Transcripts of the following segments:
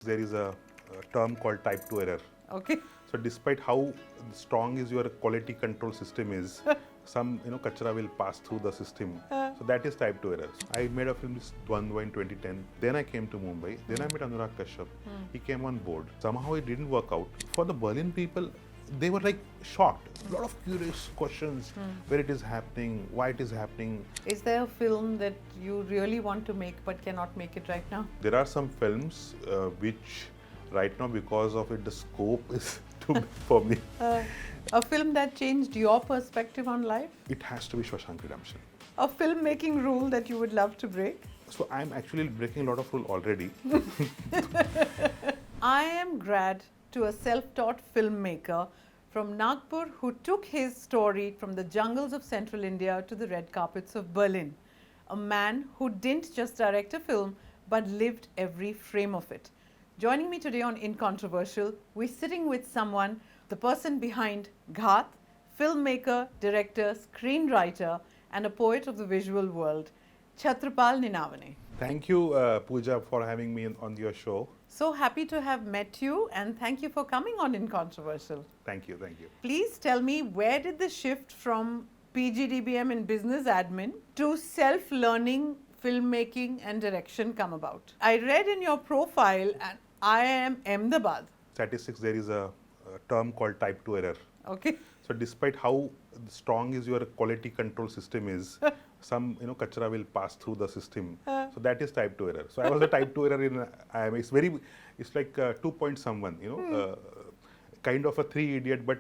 There is a term called type 2 error. Okay. So despite how strong is your quality control system is, some kachra will pass through the system. So that is type 2 error. I made a film, this Dwandwa, in 2010. Then I came to Mumbai. Then I met Anurag Kashyap. He came on board. Somehow it didn't work out. For the Berlin people, they were like shocked. A lot of curious questions, where it is happening, why it is happening. Is there a film that you really want to make but cannot make it right now? There are some films which right now, because of it, the scope is too big for me. A film that changed your perspective on life? It has to be Shawshank Redemption. A filmmaking rule that you would love to break? So I'm actually breaking a lot of rules already. I am grad to a self-taught filmmaker from Nagpur who took his story from the jungles of central India to the red carpets of Berlin. A man who didn't just direct a film but lived every frame of it. Joining me today on InControversial, we're sitting with someone, the person behind Ghat, filmmaker, director, screenwriter, and a poet of the visual world, Chhatrapal Ninawe. Thank you, Pooja, for having me on your show. So happy to have met you, and thank you for coming on InControversial. Thank you, thank you. Please tell me, where did the shift from PGDBM in business admin to self-learning filmmaking and direction come about? I read in your profile at IIM-A. Statistics, there is a term called type 2 error. Okay. So despite how strong is your quality control system is, some kachra will pass through the system. So that is type 2 error. So I was a type 2 error in IIM-A. It's like 2 point someone, kind of a 3 idiot, but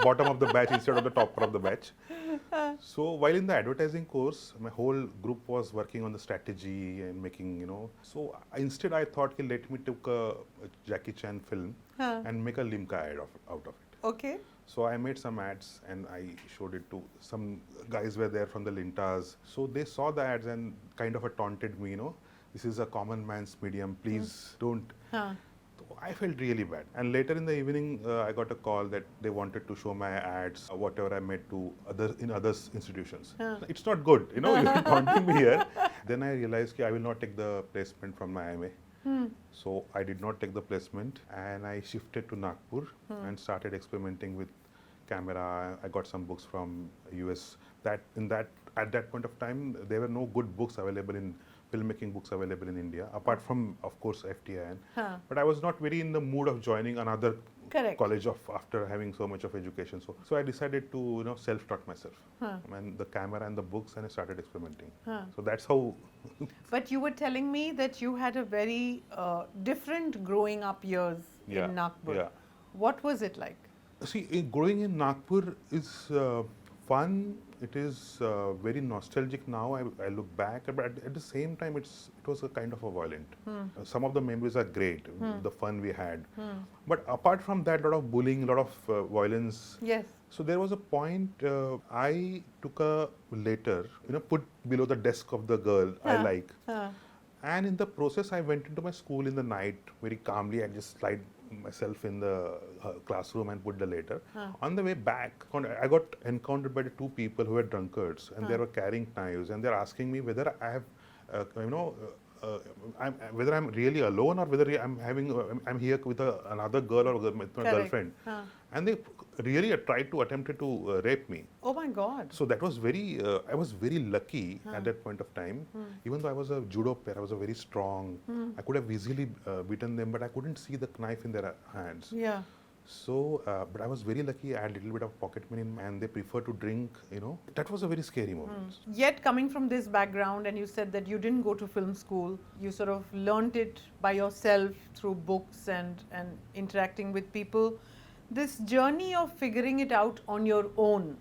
bottom of the batch instead of the topper of the batch. So while in the advertising course, my whole group was working on the strategy and making, So instead I thought, let me take a Jackie Chan film and make a Limca ad out of it. Okay. So I made some ads and I showed it to some guys were there from the Lintas. So they saw the ads and kind of taunted me, this is a common man's medium, please don't. So I felt really bad. And later in the evening, I got a call that they wanted to show my ads, whatever I made to other institutions. It's not good, you're taunting me here. Then I realized I will not take the placement from my IIM-A. So I did not take the placement and I shifted to Nagpur and started experimenting with camera. I got some books from US. At that point of time, there were no good books available in filmmaking books available in India, apart from, of course, FTIN. But I was not very in the mood of joining another college after having so much of education. So I decided to self-taught myself, and the camera and the books, and I started experimenting. So that's how. But you were telling me that you had a very different growing up years in Nagpur. Yeah. What was it like? See, growing in Nagpur is fun. It is very nostalgic now. I look back, but at the same time, it was a kind of a violent. Some of the memories are great, the fun we had. But apart from that, a lot of bullying, a lot of violence. Yes. So there was a point I took a letter, put below the desk of the girl I like. And in the process, I went into my school in the night very calmly. I just slide myself in the classroom and put the letter. On the way back, I got encountered by the two people who were drunkards, and they were carrying knives, and they're asking me whether I have, whether I'm really alone or whether I'm here with another girl or with my girlfriend. And they really tried to attempt to rape me. Oh my God. So that was I was very lucky at that point of time. Even though I was a judo player, I was very strong. I could have easily beaten them, but I couldn't see the knife in their hands. Yeah. So, but I was very lucky. I had a little bit of pocket money, and they prefer to drink, That was a very scary moment. Yet coming from this background, and you said that you didn't go to film school, you sort of learned it by yourself through books and interacting with people. This journey of figuring it out on your own,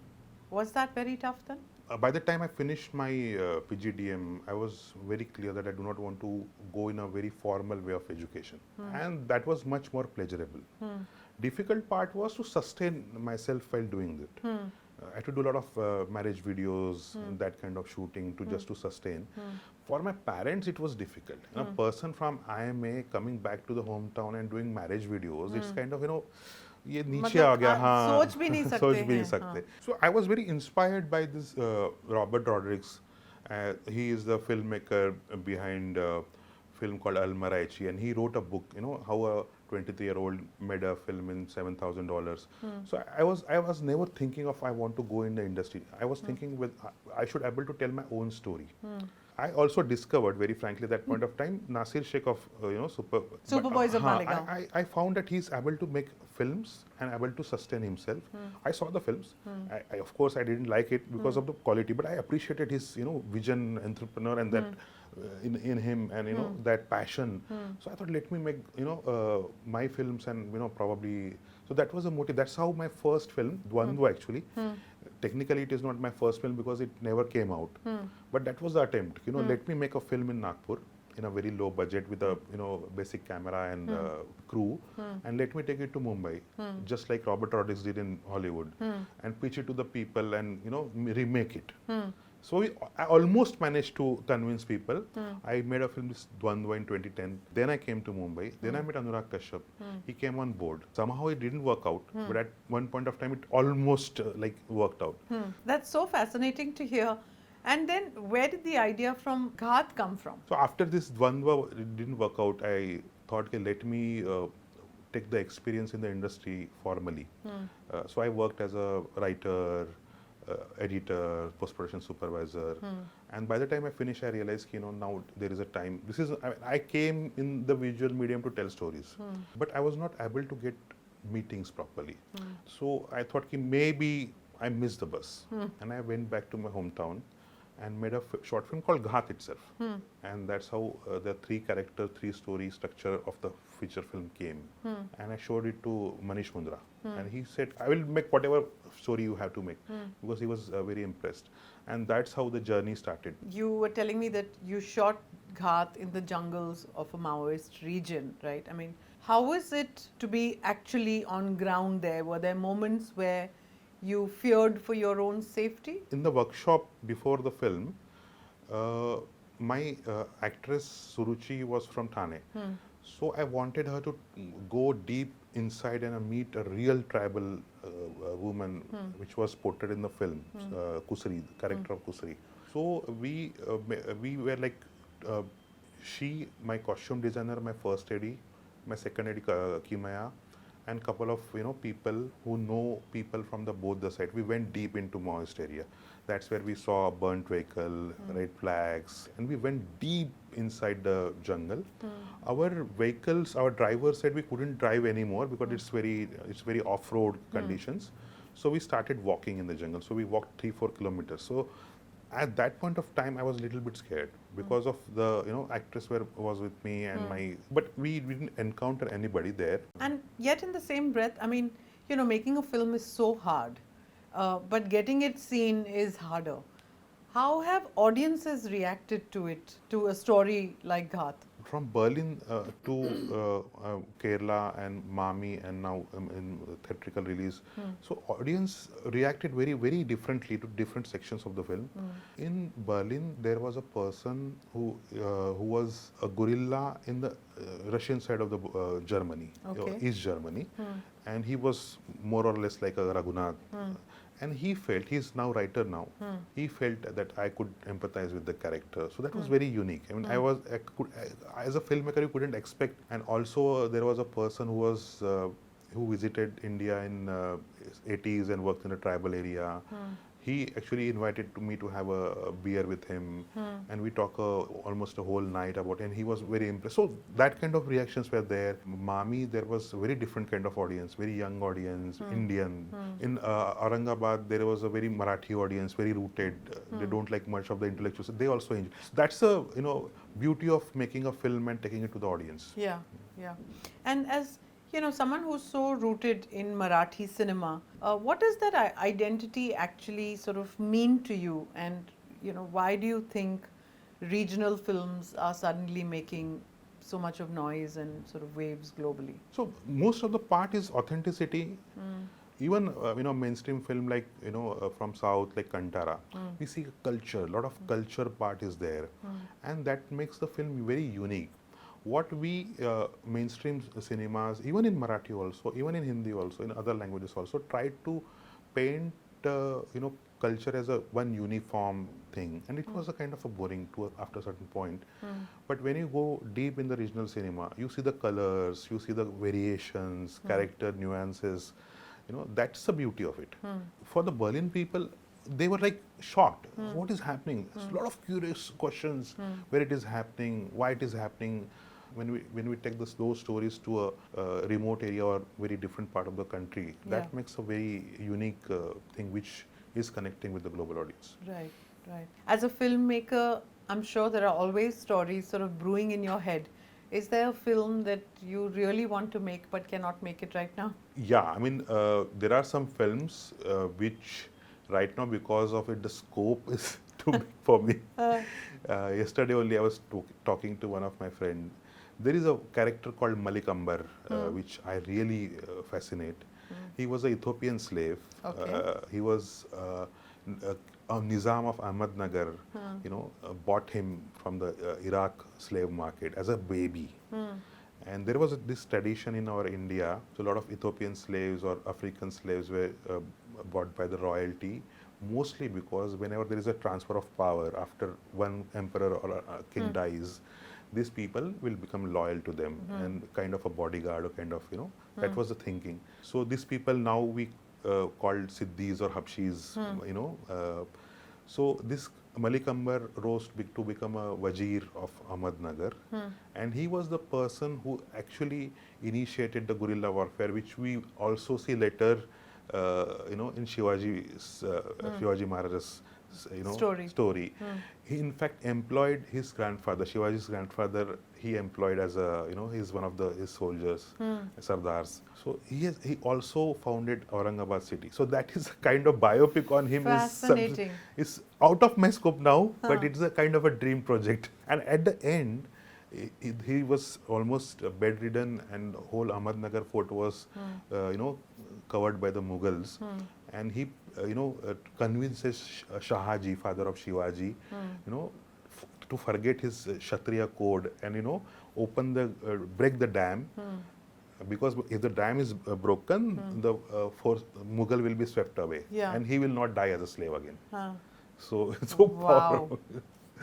was that very tough then? By the time I finished my PGDM, I was very clear that I do not want to go in a very formal way of education. And that was much more pleasurable. Difficult part was to sustain myself while doing it. I had to do a lot of marriage videos, that kind of shooting just to sustain. For my parents, it was difficult. A person from IIM-A coming back to the hometown and doing marriage videos, it's kind of, ये नीचे आ गया हाँ सोच भी नहीं सकते So I was very inspired by this Robert Rodriguez. He is the filmmaker behind film called Almaraichi, and he wrote a book, you know, how a 23-year-old made a film in $7,000. So I was never thinking of I want to go in the industry. I was thinking with I should able to tell my own story. I also discovered, very frankly, that point of time, Nasir Sheikh of Superboys of Malegaon. I found that he's able to make films and able to sustain himself. I saw the films. I of course I didn't like it because of the quality, but I appreciated his vision, entrepreneur, and that in him, and that passion. So I thought, let me make my films, and probably. So that was a motive. That's how my first film, Dwandwa, actually. Technically, it is not my first film because it never came out. But that was the attempt. Let me make a film in Nagpur in a very low budget with a basic camera and crew, and let me take it to Mumbai, just like Robert Rodriguez did in Hollywood, and pitch it to the people and remake it. So I almost managed to convince people. I made a film, this Dwandwa, in 2010. Then I came to Mumbai. Then I met Anurag Kashyap. He came on board. Somehow it didn't work out, but at one point of time it almost worked out. That's so fascinating to hear. And then where did the idea from Ghat come from? So after this Dwandwa, it didn't work out. I thought, okay, let me take the experience in the industry formally. So I worked as a writer, editor, post-production supervisor, and by the time I finished, I realized, now there is a time. I came in the visual medium to tell stories, but I was not able to get meetings properly. So I thought, maybe I missed the bus, and I went back to my hometown and made a short film called Ghat itself. And that's how the three story structure of the feature film came. And I showed it to Manish Mundra. And he said, I will make whatever story you have to make, because he was very impressed. And that's how the journey started. You were telling me that you shot Ghat in the jungles of a Maoist region, right? I mean, how is it to be actually on ground there? Were there moments where you feared for your own safety? In the workshop before the film, my actress Suruchi was from Thane. So I wanted her to go deep inside and meet a real tribal woman, which was portrayed in the film, Kusri, the character of Kusri. So we were she, my costume designer, my first AD, my second AD Kimaya, and couple of people who know people from both the side. We went deep into Maoist area. That's where we saw a burnt vehicle, red flags, and we went deep inside the jungle. Our vehicles, our driver said we couldn't drive anymore because it's very off-road conditions. So we started walking in the jungle. So we walked 3-4 kilometers. So at that point of time, I was a little bit scared because of the actress was with me and but we didn't encounter anybody there. And yet, in the same breath, I mean, making a film is so hard, but getting it seen is harder. How have audiences reacted to it, to a story like Ghat? From Berlin to Kerala and Mami, and now in theatrical release. So audience reacted very, very differently to different sections of the film. In Berlin, there was a person who was a guerrilla in the Russian side of the Germany, East Germany, and he was more or less like a Raghunath. And he felt, he's now writer now, he felt that I could empathize with the character. So that was very unique. I mean, as a filmmaker, you couldn't expect. And also there was a person who visited India in 80s and worked in a tribal area. He actually invited me to have a beer with him, and we talked almost a whole night about it, and he was very impressed. So that kind of reactions were there. Mami, there was a very different kind of audience, very young audience, Indian. In Aurangabad, there was a very Marathi audience, very rooted. They don't like much of the intellectuals. They also enjoy. That's the beauty of making a film and taking it to the audience. Yeah. And as someone who's so rooted in Marathi cinema, what does that identity actually sort of mean to you? And, why do you think regional films are suddenly making so much of noise and sort of waves globally? So most of the part is authenticity. Even mainstream film like from South like Kantara, we see culture. A lot of culture part is there, and that makes the film very unique. What we mainstream cinemas, even in Marathi also, even in Hindi also, in other languages also, try to paint culture as a one uniform thing, and it was a kind of a boring to after a certain point. But when you go deep in the regional cinema, you see the colors, you see the variations, character nuances. You know, that's the beauty of it. For the Berlin people, they were like shocked. What is happening? There's a lot of curious questions. Where it is happening, why it is happening. When we take those stories to a remote area or very different part of the country, that makes a very unique thing which is connecting with the global audience. Right, right. As a filmmaker, I'm sure there are always stories sort of brewing in your head. Is there a film that you really want to make but cannot make it right now? Yeah, I mean, there are some films which right now, because of it, the scope is too big for me. Yesterday only I was talking to one of my friends. There is a character called Malik Ambar, which I really fascinate. He was an Ethiopian slave. Okay. He was a Nizam of Ahmednagar, you know, bought him from the Iraq slave market as a baby. And there was this tradition in our India, so a lot of Ethiopian slaves or African slaves were bought by the royalty, mostly because whenever there is a transfer of power after one emperor or a king dies, these people will become loyal to them and kind of a bodyguard or kind of, you know, that was the thinking. So these people now we called Siddhis or Habshis, you know. So this Malik Ambar rose to become a Wazir of Ahmednagar, and he was the person who actually initiated the guerrilla warfare, which we also see later, you know, in Shivaji Maharaj's, you know, story. He in fact employed his grandfather, Shivaji's grandfather. He employed as a, you know, he's one of his soldiers, Sardars. So he also founded Aurangabad city. So that is a kind of biopic on him. Fascinating. Is out of my scope now, but it's a kind of a dream project. And at the end, he was almost bedridden, and whole Ahmednagar fort was, you know, covered by the Mughals. And he, you know, convinces Shahaji, father of Shivaji, you know, to forget his Kshatriya code and, you know, break the dam. Because if the dam is broken, the Mughal will be swept away, and he will not die as a slave again. So it's so powerful.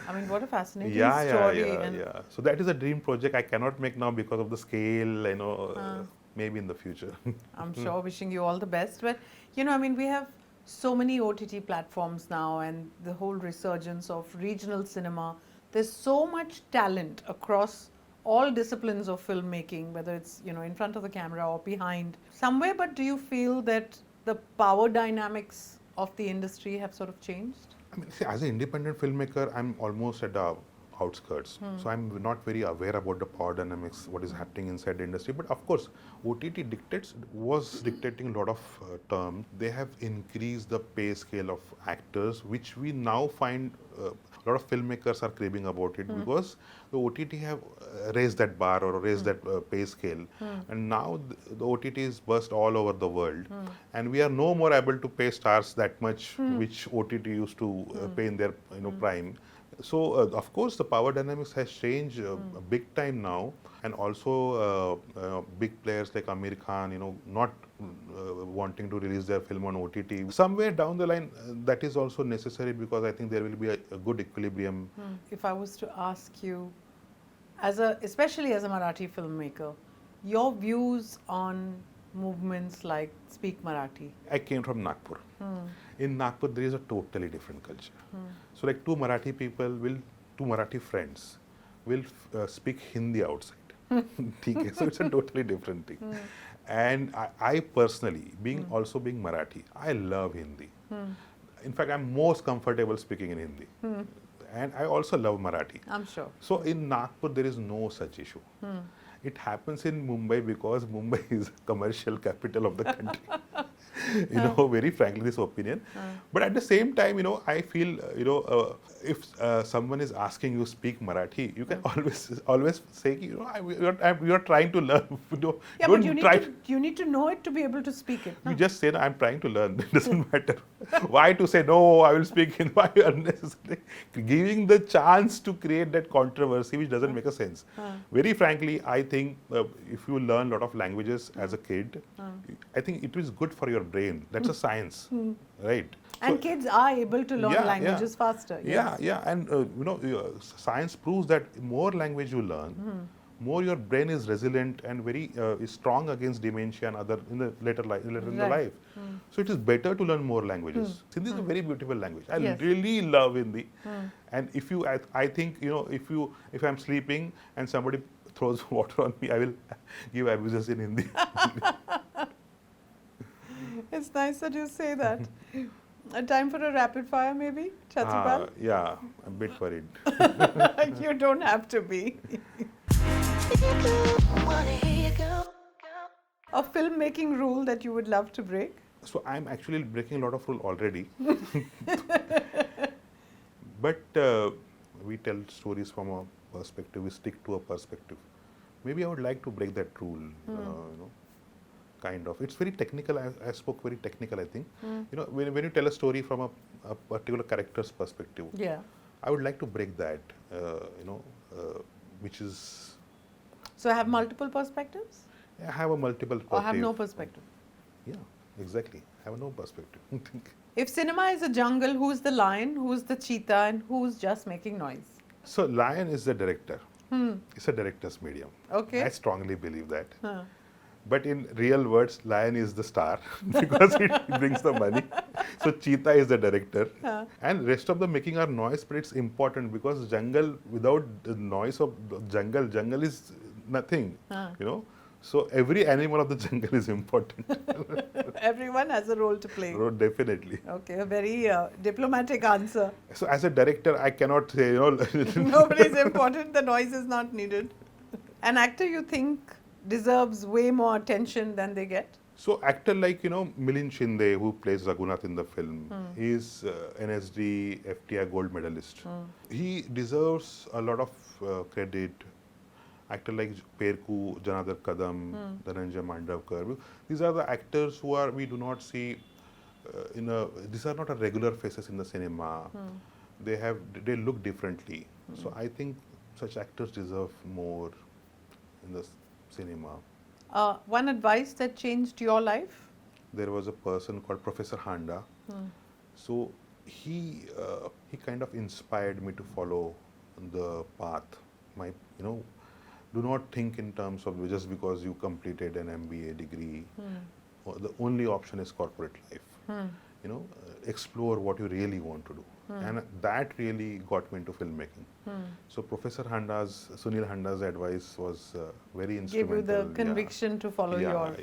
I mean, what a fascinating story. Yeah. So that is a dream project I cannot make now because of the scale, you know, maybe in the future. I'm sure, wishing you all the best. But, you know, I mean, we have so many OTT platforms now and the whole resurgence of regional cinema. There's so much talent across all disciplines of filmmaking, whether it's, you know, in front of the camera or behind. Somewhere, but do you feel that the power dynamics of the industry have sort of changed? I mean, see, as an independent filmmaker, I'm almost at the outskirts. So I'm not very aware about the power dynamics, what is happening inside the industry. But of course, OTT was dictating a lot of terms. They have increased the pay scale of actors, which we now find a lot of filmmakers are craving about it because the OTT have raised that bar or raised that pay scale. And now the OTT is burst all over the world. And we are no more able to pay stars that much, which OTT used to pay in their, you know, prime. So, of course, the power dynamics has changed big time now, and also big players like Amir Khan, you know, not wanting to release their film on OTT. Somewhere down the line, that is also necessary because I think there will be a good equilibrium. If I was to ask you, especially as a Marathi filmmaker, your views on movements like Speak Marathi. I came from Nagpur. In Nagpur, there is a totally different culture. So like two Marathi friends will speak Hindi outside. So it's a totally different thing. And I personally, also being Marathi, I love Hindi. In fact, I'm most comfortable speaking in Hindi. And I also love Marathi. I'm sure. So in Nagpur, there is no such issue. It happens in Mumbai because Mumbai is a commercial capital of the country. You know, very frankly, this opinion. But at the same time, you know, I feel, you know, if someone is asking you speak Marathi, you can always say, you know, you are trying to learn. Yeah, but you need to know it to be able to speak it. You just say, no, I'm trying to learn. It doesn't matter. Why to say, no, I will speak in why unnecessarily? Giving the chance to create that controversy, which doesn't make a sense. Very frankly, I think if you learn a lot of languages as a kid, I think it is good for your brain. brain. That's a science, right? And kids are able to learn languages faster. Yes. And science proves that more language you learn, more your brain is resilient and very is strong against dementia and other in the later in the life. So it is better to learn more languages. Hindi is a very beautiful language. I really love Hindi. And if you, I think, if I'm sleeping and somebody throws water on me, I will give abuses in Hindi. It's nice that you say that. A time for a rapid fire, maybe, Chhatrapal? Yeah, I'm a bit worried. You don't have to be. A filmmaking rule that you would love to break? So I'm actually breaking a lot of rules already. But we tell stories from a perspective, we stick to a perspective. Maybe I would like to break that rule, kind of. It's very technical. I spoke very technical, I think. When you tell a story from a particular character's perspective, I would like to break that, which is... So have multiple perspectives? I have a multiple perspective. Or have no perspective? Yeah, exactly. I have no perspective. If cinema is a jungle, who's the lion, who's the cheetah, and who's just making noise? So lion is the director. It's a director's medium. Okay. I strongly believe that. But in real words, lion is the star because it brings the money. So cheetah is the director. And rest of the making are noise, but it's important because jungle, without the noise of the jungle is nothing, So every animal of the jungle is important. Everyone has a role to play. Oh, definitely. Okay, a very diplomatic answer. So as a director, I cannot say, Nobody is important, the noise is not needed. An actor you think deserves way more attention than they get? So actor like, Milind Shinde, who plays Raghunath in the film, he is NSD FTI gold medalist. He deserves a lot of credit. Actor like Perku, Janadar Kadam, Dhananjay Mandavkar. These are the actors who we do not see these are not a regular faces in the cinema. They look differently. So I think such actors deserve more in the cinema. One advice that changed your life? There was a person called Professor Handa. So he kind of inspired me to follow the path. Do not think in terms of just because you completed an MBA degree. The only option is corporate life. Explore what you really want to do. And that really got me into filmmaking. So Professor Sunil Handa's advice was very instrumental. Gave you the conviction to follow your...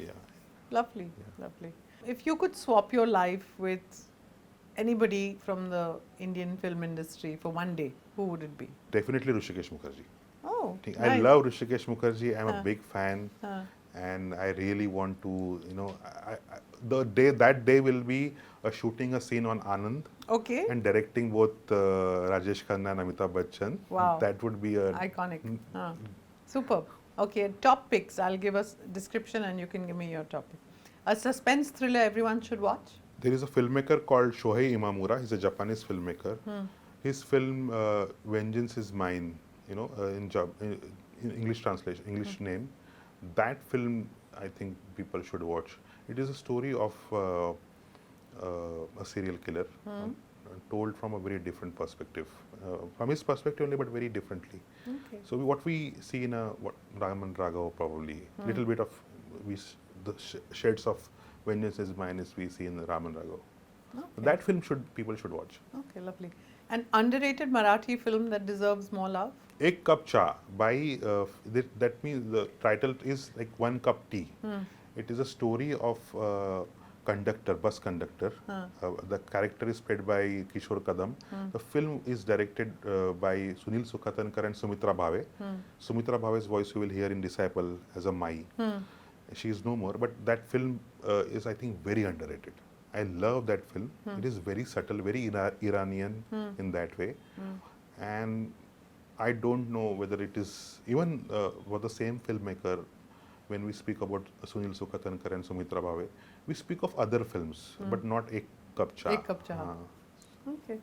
Lovely, lovely. If you could swap your life with anybody from the Indian film industry for one day, who would it be? Definitely Hrishikesh Mukherjee. Oh, I love Hrishikesh Mukherjee. I'm a big fan. And I really want to, that day will be shooting a scene on Anand. Okay. And directing both Rajesh Khanna and Amitabh Bachchan. Wow. That would be a... Iconic. Superb. Okay, top picks. I'll give us description and you can give me your topic. A suspense thriller everyone should watch? There is a filmmaker called Shohei Imamura. He's a Japanese filmmaker. His film Vengeance is Mine, in English translation, English name. That film, I think people should watch. It is a story of a serial killer, told from a very different perspective. From his perspective only, but very differently. Okay. So what we see in Raman Raghav probably, little bit of the shades of Vengeance is Mine is we see in the Raman Raghav. Okay. That film people should watch. Okay, lovely. An underrated Marathi film that deserves more love? Ek Cup Cha by, that means the title is like One Cup Tea. It is a story of bus conductor. The character is played by Kishore Kadam. The film is directed by Sunil Sukhatankar and Sumitra Bhave. Sumitra Bhave's voice you will hear in Disciple as a Mai. She is no more, but that film is, I think, very underrated. I love that film. It is very subtle, very Iranian in that way. And I don't know whether it is, even for the same filmmaker, when we speak about Sunil Sukhatankar and Sumitra Bhave, we speak of other films, but not Ek Cup Cha. Ek Cup Cha. Okay.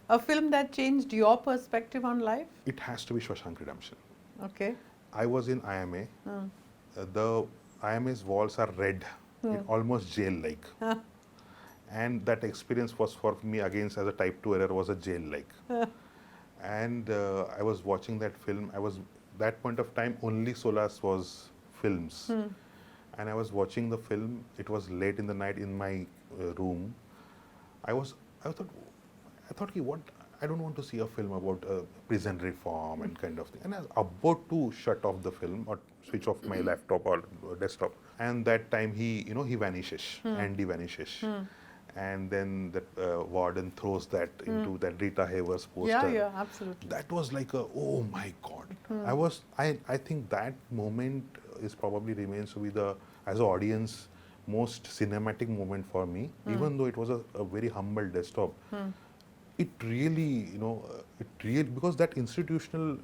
A film that changed your perspective on life? It has to be Shawshank Redemption. Okay. I was in IIM-A. The IIM-A's walls are red, almost jail-like. And that experience was for me against as a type 2 error was a jail like. And I was watching that film. I was that point of time only solace was films. And I was watching the film. It was late in the night in my room. I thought, what? I don't want to see a film about prison reform and kind of thing. And I was about to shut off the film or switch off my laptop or desktop. And that time he vanishes. Andy vanishes. And then the warden throws that into that Rita Hayworth's poster. Yeah, absolutely. That was like oh my God. I think that moment is probably remains to be as an audience, most cinematic moment for me, even though it was a very humble desktop. It really, because that institutional,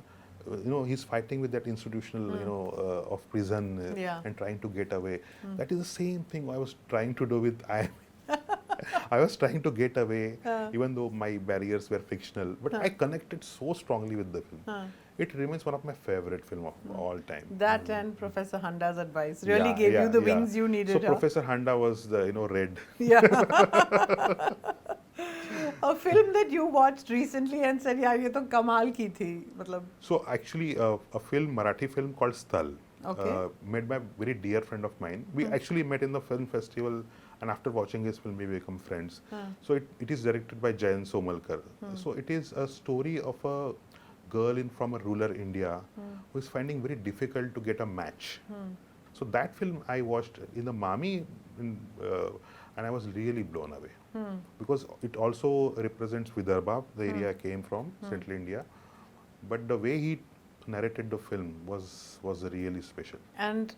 he's fighting with that institutional, of prison and trying to get away. That is the same thing I was trying to do with IIM. I was trying to get away, even though my barriers were fictional. But I connected so strongly with the film. It remains one of my favorite film of all time. That and Professor Handa's advice really gave you the wings you needed. So Professor Handa was the red. Yeah. A film that you watched recently and said, "Yeah, ये तो कमाल की थी." मतलब. So actually, a Marathi film called Sthal, made by a very dear friend of mine. We actually met in the film festival, and after watching his film, we become friends. So it is directed by Jayan Somalkar. So it is a story of a girl from a rural India who is finding very difficult to get a match. So that film I watched in the Mami, and I was really blown away. Because it also represents Vidarbha, the area I came from, Central India. But the way he narrated the film was really special. And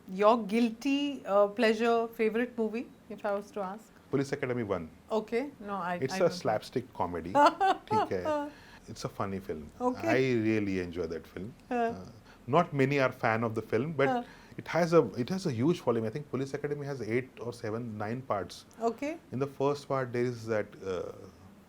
your guilty pleasure favorite movie, if I was to ask? Police Academy 1. Okay, no, It's I a slapstick comedy. It's a funny film. Okay. I really enjoy that film. Not many are fan of the film, but it has a huge following. I think Police Academy has 8 or 9 parts. Okay. In the first part, there is that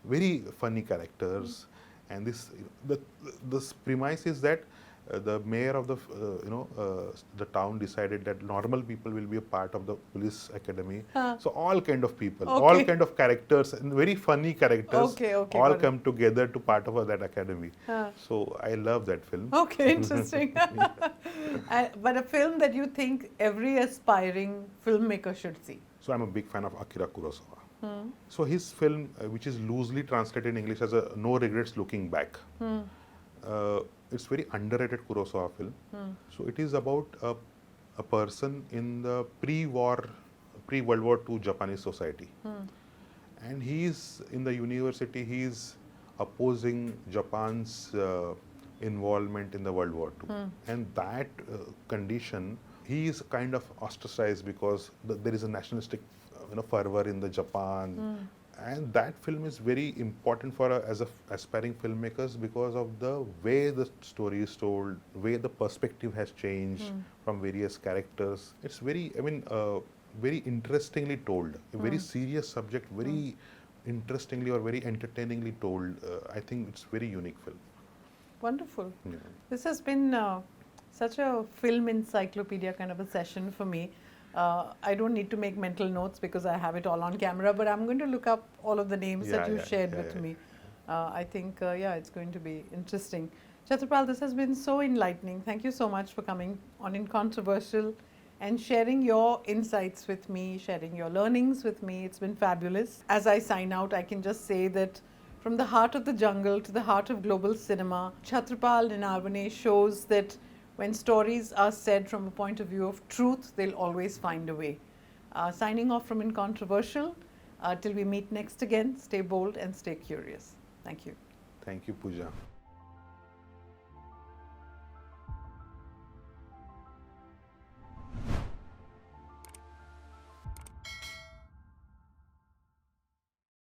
very funny characters, and the premise is that the mayor of the town decided that normal people will be a part of the police academy. So all kind of people, all kind of characters, and very funny characters, all come together to part of that academy. So I love that film. Okay, interesting. But a film that you think every aspiring filmmaker should see? So I'm a big fan of Akira Kurosawa. So his film, which is loosely translated in English as No Regrets Looking Back. It's very underrated Kurosawa film. So it is about a person in the pre-World War II Japanese society. And he is in the university, he is opposing Japan's involvement in the World War II. And that condition, he is kind of ostracized because there is a nationalistic fervor in the Japan. And that film is very important for as aspiring filmmakers because of the way the story is told, way the perspective has changed from various characters. It's very, very interestingly told. A very serious subject, very interestingly or very entertainingly told. I think it's very unique film. Wonderful. Yeah. This has been such a film encyclopedia kind of a session for me. I don't need to make mental notes because I have it all on camera, but I'm going to look up all of the names that you shared with me. I think, it's going to be interesting. Chhatrapal, this has been so enlightening. Thank you so much for coming on InControversial and sharing your insights with me, sharing your learnings with me. It's been fabulous. As I sign out, I can just say that from the heart of the jungle to the heart of global cinema, Chhatrapal Ninawe shows that when stories are said from a point of view of truth, they'll always find a way. Signing off from InControversial. Till we meet next again, stay bold and stay curious. Thank you. Thank you, Pooja.